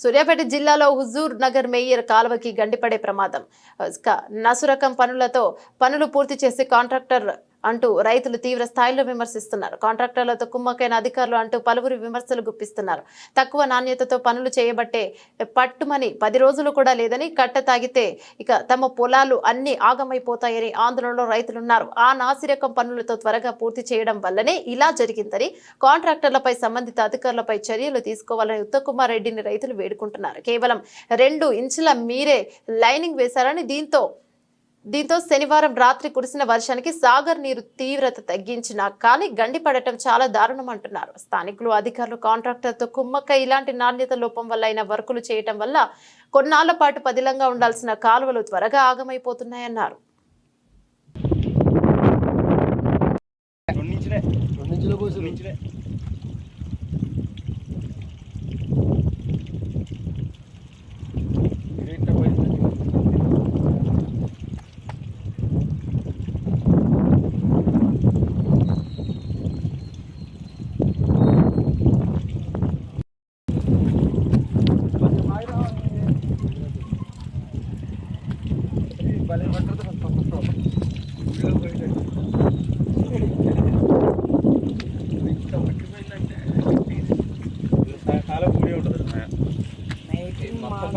సూర్యాపేట జిల్లాలో హుజూర్ నగర్ మేయర్ కాలువకి గండిపడే ప్రమాదం. నసురకం పనులు పూర్తి చేసి కాంట్రాక్టర్ అంటూ రైతులు తీవ్ర స్థాయిలో విమర్శిస్తున్నారు. కాంట్రాక్టర్లతో కుమ్మకైన అధికారులు అంటూ పలువురు విమర్శలు గుప్పిస్తున్నారు. తక్కువ నాణ్యతతో పనులు చేయబట్టే పట్టుమని 10 రోజులు కూడా లేదని, కట్ట తాగితే ఇక తమ పొలాలు అన్ని ఆగమైపోతాయని ఆందోళనలో రైతులున్నారు. ఆ నాసిరకం పనులతో త్వరగా పూర్తి చేయడం వల్లనే ఇలా జరిగిందని, కాంట్రాక్టర్లపై సంబంధిత అధికారులపై చర్యలు తీసుకోవాలని ఉత్తమ్ కుమార్ రెడ్డిని రైతులు వేడుకుంటున్నారు. కేవలం 2 ఇంచుల మీరే లైనింగ్ వేశారని, దీంతో శనివారం రాత్రి కురిసిన వర్షానికి సాగర్ నీరు తీవ్రత తగ్గించినా కానీ గండిపడటం చాలా దారుణం అంటున్నారు స్థానికులు. అధికారులు కాంట్రాక్టర్తో కుమ్మక్క ఇలాంటి నాణ్యత లోపం వల్ల అయిన వర్కులు చేయటం వల్ల కొన్నాళ్ల పాటు పదిలంగా ఉండాల్సిన కాలువలు త్వరగా ఆగమైపోతున్నాయన్నారు. కాలం కూడి ఉంటుంది మొత్తం